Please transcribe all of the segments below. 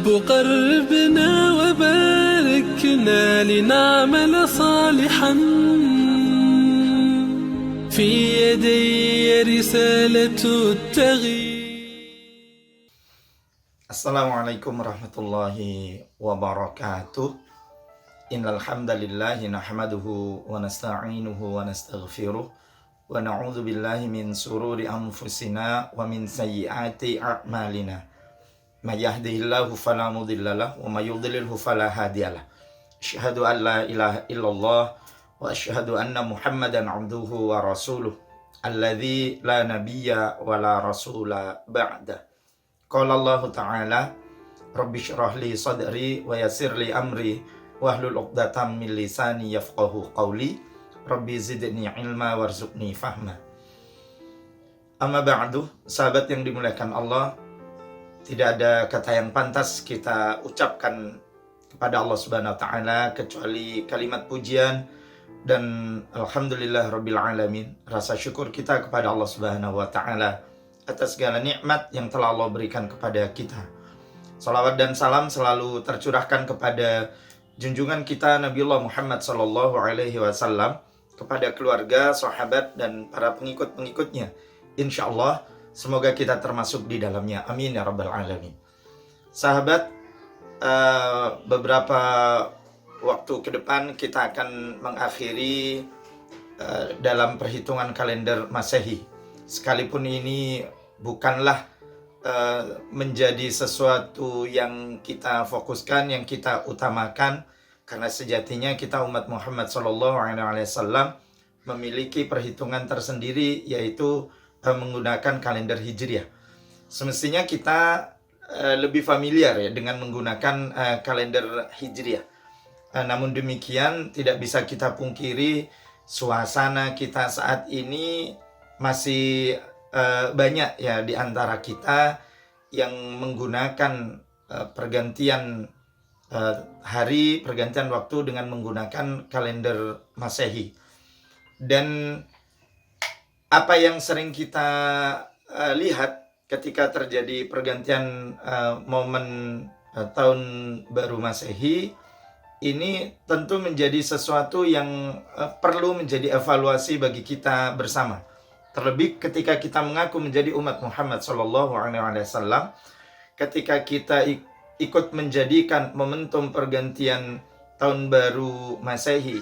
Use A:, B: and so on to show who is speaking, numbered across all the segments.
A: رب قربنا وباركنا لنعمل صالحا في يدي رسالة التغيير.
B: Assalamualaikum warahmatullahi wabarakatuh. Innal hamdalillah nahmaduhu wa nasta'inuhu wa nastaghfiruh wa na'udzu billahi min sururi anfusina wa min sayyiati a'malina. May yahdihillahu fala mudhillalah wa may yudlilhu fala hadiyalah. Asyhadu an la ilaha illallah wa asyhadu anna Muhammadan 'abduhu wa rasuluh alladzi la nabiyya wa la rasula ba'da. Qala Allah Ta'ala, Rabbi syrah li sadri wa yassir li amri wahlul 'uqdatam min lisani yafqahu qawli. Rabbi zidni ilma warzuqni fahma. Amma ba'du, sahabat yang dimuliakan Allah, tidak ada kata yang pantas kita ucapkan kepada Allah Subhanahu wa taala kecuali kalimat pujian dan alhamdulillah rabbil alamin. Rasa syukur kita kepada Allah Subhanahu wa taala atas segala nikmat yang telah Allah berikan kepada kita. Salawat dan salam selalu tercurahkan kepada junjungan kita Nabiullah Muhammad sallallahu alaihi wasallam, kepada keluarga, sahabat dan para pengikut-pengikutnya. Insyaallah semoga kita termasuk di dalamnya. Amin ya rabbal alamin. Sahabat, beberapa waktu ke depan kita akan mengakhiri dalam perhitungan kalender Masehi. Sekalipun ini bukanlah menjadi sesuatu yang kita fokuskan, yang kita utamakan, karena sejatinya kita umat Muhammad SAW memiliki perhitungan tersendiri, yaitu menggunakan kalender Hijriah. Semestinya kita lebih familiar ya dengan menggunakan kalender Hijriah. Namun demikian tidak bisa kita pungkiri suasana kita saat ini masih banyak ya di antara kita yang menggunakan pergantian hari, pergantian waktu dengan menggunakan kalender Masehi. Dan apa yang sering kita lihat ketika terjadi pergantian momen tahun baru Masehi, ini tentu menjadi sesuatu yang perlu menjadi evaluasi bagi kita bersama. Terlebih ketika kita mengaku menjadi umat Muhammad SAW, ketika kita ikut menjadikan momentum pergantian tahun baru Masehi,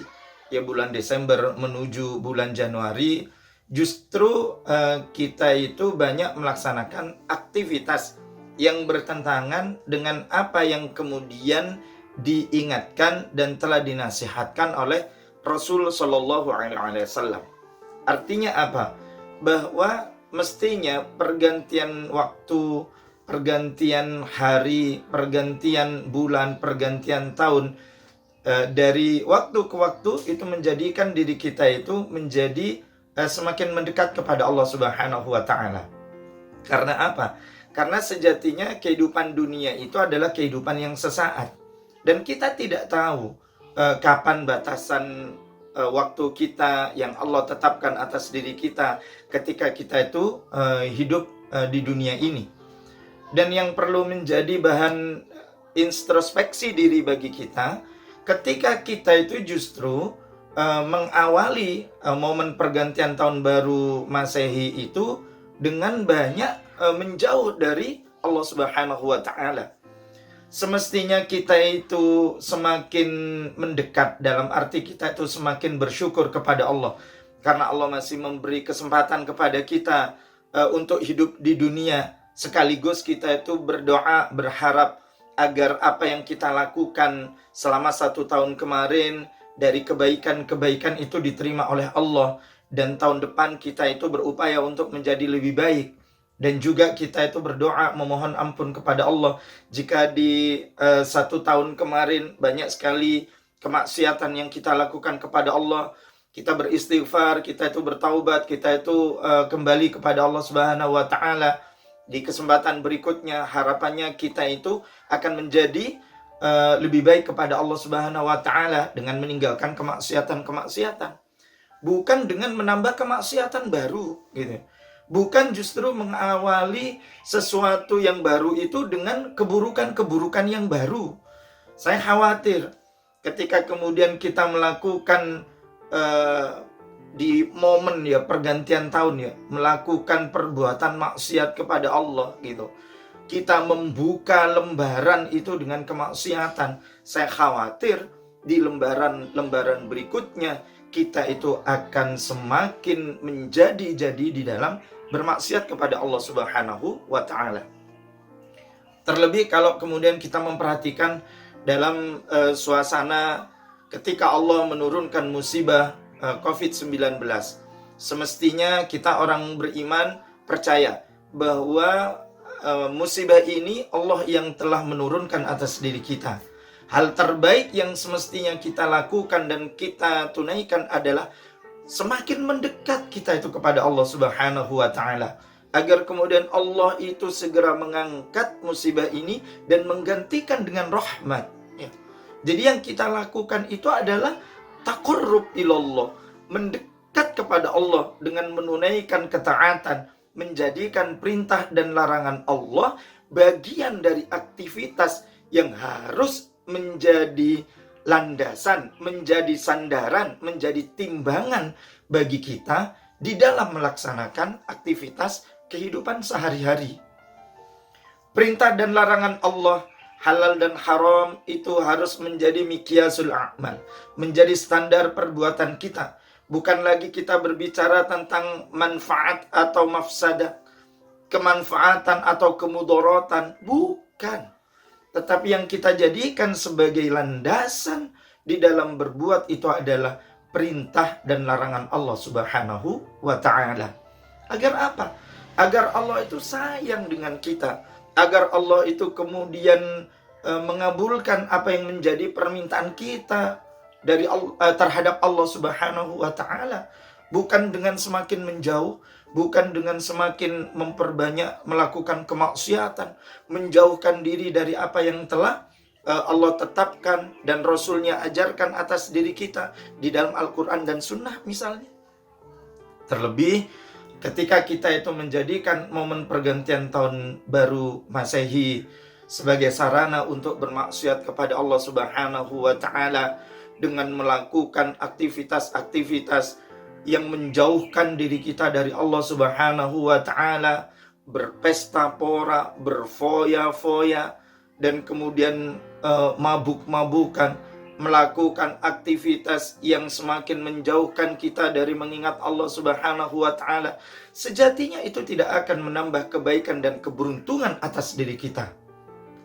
B: ya bulan Desember menuju bulan Januari, justru kita itu banyak melaksanakan aktivitas yang bertentangan dengan apa yang kemudian diingatkan dan telah dinasihatkan oleh Rasul Shallallahu Alaihi Wasallam. Artinya apa? Bahwa mestinya pergantian waktu, pergantian hari, pergantian bulan, pergantian tahun, dari waktu ke waktu itu menjadikan diri kita itu menjadi semakin mendekat kepada Allah Subhanahu wa taala. Karena apa? Karena sejatinya kehidupan dunia itu adalah kehidupan yang sesaat. Dan kita tidak tahu kapan batasan waktu kita yang Allah tetapkan atas diri kita ketika kita itu hidup di dunia ini. Dan yang perlu menjadi bahan introspeksi diri bagi kita, ketika kita itu justru mengawali momen pergantian tahun baru Masehi itu dengan banyak menjauh dari Allah Subhanahu wa taala. Semestinya kita itu semakin mendekat, dalam arti kita itu semakin bersyukur kepada Allah, karena Allah masih memberi kesempatan kepada kita untuk hidup di dunia. Sekaligus kita itu berdoa, berharap agar apa yang kita lakukan selama 1 tahun kemarin dari kebaikan-kebaikan itu diterima oleh Allah, dan tahun depan kita itu berupaya untuk menjadi lebih baik. Dan juga kita itu berdoa memohon ampun kepada Allah jika di 1 tahun kemarin banyak sekali kemaksiatan yang kita lakukan kepada Allah. Kita beristighfar, kita itu bertaubat, kita itu kembali kepada Allah Subhanahu wa taala. Di kesempatan berikutnya harapannya kita itu akan menjadi lebih baik kepada Allah Subhanahu wa taala dengan meninggalkan kemaksiatan-kemaksiatan, bukan dengan menambah kemaksiatan baru gitu. bukan justru mengawali sesuatu yang baru itu dengan keburukan-keburukan yang baru. Saya khawatir ketika kemudian kita melakukan di momen ya pergantian tahun ya, melakukan perbuatan maksiat kepada Allah gitu, kita membuka lembaran itu dengan kemaksiatan. Saya khawatir di lembaran berikutnya kita itu akan semakin menjadi di dalam bermaksiat kepada Allah Subhanahu wa taala. Terlebih kalau kemudian kita memperhatikan dalam suasana ketika Allah menurunkan musibah COVID-19. Semestinya kita orang beriman percaya bahwa musibah ini Allah yang telah menurunkan atas diri kita. Hal terbaik yang semestinya kita lakukan dan kita tunaikan adalah semakin mendekat kita itu kepada Allah Subhanahu wa taala, agar kemudian Allah itu segera mengangkat musibah ini dan menggantikan dengan rahmat. Ya. Jadi yang kita lakukan itu adalah taqarrub ilallah, mendekat kepada Allah dengan menunaikan ketaatan, menjadikan perintah dan larangan Allah bagian dari aktivitas yang harus menjadi landasan, menjadi sandaran, menjadi timbangan bagi kita di dalam melaksanakan aktivitas kehidupan sehari-hari. Perintah dan larangan Allah, halal dan haram itu harus menjadi miqyasul a'mal, menjadi standar perbuatan kita. Bukan lagi kita berbicara tentang manfaat atau mafsadah, kemanfaatan atau kemudaratan, bukan. Tetapi yang kita jadikan sebagai landasan di dalam berbuat itu adalah perintah dan larangan Allah Subhanahu wa ta'ala. Agar apa? Agar Allah itu sayang dengan kita, agar Allah itu kemudian mengabulkan apa yang menjadi permintaan kita dari terhadap Allah Subhanahu wa ta'ala. Bukan dengan semakin menjauh, bukan dengan semakin memperbanyak melakukan kemaksiatan, menjauhkan diri dari apa yang telah Allah tetapkan dan Rasulnya ajarkan atas diri kita di dalam Al-Quran dan Sunnah misalnya. Terlebih ketika kita itu menjadikan momen pergantian tahun baru Masehi sebagai sarana untuk bermaksiat kepada Allah Subhanahu wa ta'ala dengan melakukan aktivitas-aktivitas yang menjauhkan diri kita dari Allah Subhanahu wa ta'ala, berpesta pora, berfoya-foya, dan kemudian mabuk-mabukan, melakukan aktivitas yang semakin menjauhkan kita dari mengingat Allah Subhanahu wa ta'ala. Sejatinya itu tidak akan menambah kebaikan dan keberuntungan atas diri kita.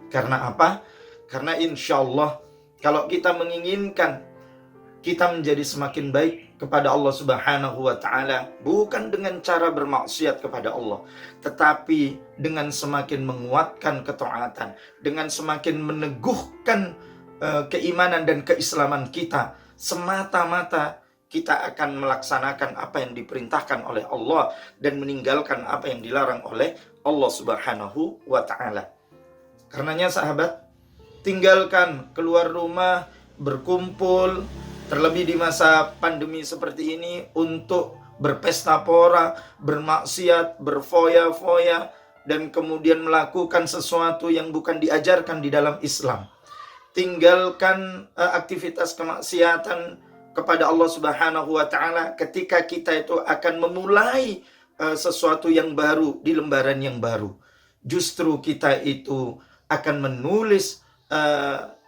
B: Karena apa? Karena insya Allah kalau kita menginginkan kita menjadi semakin baik kepada Allah Subhanahu wa ta'ala, bukan dengan cara bermaksiat kepada Allah, tetapi dengan semakin menguatkan ketaatan, dengan semakin meneguhkan keimanan dan keislaman kita, semata-mata kita akan melaksanakan apa yang diperintahkan oleh Allah dan meninggalkan apa yang dilarang oleh Allah Subhanahu wa ta'ala. Karenanya sahabat, tinggalkan keluar rumah, berkumpul, terlebih di masa pandemi seperti ini, untuk berpesta pora, bermaksiat, berfoya-foya, dan kemudian melakukan sesuatu yang bukan diajarkan di dalam Islam. Tinggalkan aktivitas kemaksiatan kepada Allah Subhanahu wa ta'ala ketika kita itu akan memulai sesuatu yang baru di lembaran yang baru. Justru kita itu akan menulis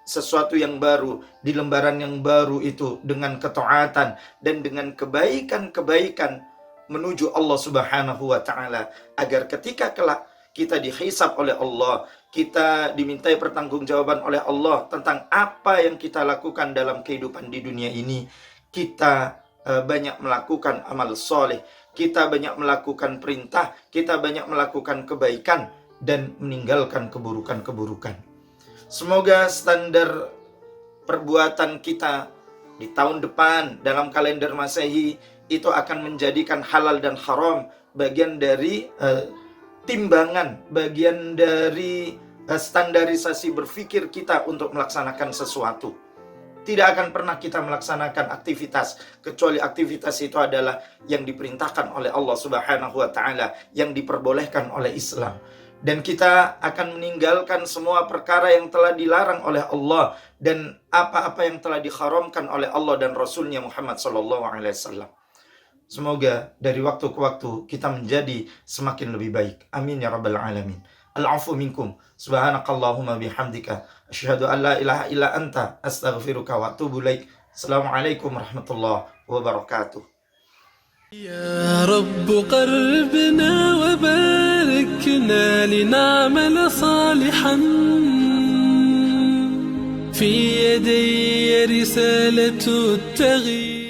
B: sesuatu yang baru di lembaran yang baru itu dengan ketaatan dan dengan kebaikan-kebaikan menuju Allah Subhanahu wa ta'ala, agar ketika kelak kita dihisab oleh Allah, kita dimintai pertanggungjawaban oleh Allah tentang apa yang kita lakukan dalam kehidupan di dunia ini, kita banyak melakukan amal soleh, kita banyak melakukan perintah, kita banyak melakukan kebaikan dan meninggalkan keburukan-keburukan. Semoga standar perbuatan kita di tahun depan dalam kalender Masehi itu akan menjadikan halal dan haram bagian dari timbangan, bagian dari standarisasi berpikir kita untuk melaksanakan sesuatu. Tidak akan pernah kita melaksanakan aktivitas kecuali aktivitas itu adalah yang diperintahkan oleh Allah Subhanahu wa taala, yang diperbolehkan oleh Islam. Dan kita akan meninggalkan semua perkara yang telah dilarang oleh Allah dan apa-apa yang telah diharamkan oleh Allah dan Rasulnya Muhammad sallallahu alaihi wasallam. Semoga dari waktu ke waktu kita menjadi semakin lebih baik. Amin ya rabbal alamin. Al-'afwu minkum. Subhanakallahumma bihamdika asyhadu an la ilaha illa anta astaghfiruka wa atubu ilaik. Assalamualaikum warahmatullahi wabarakatuh.
A: يا رب قربنا وباركنا لنعمل صالحا في يدي رسالة التغيير.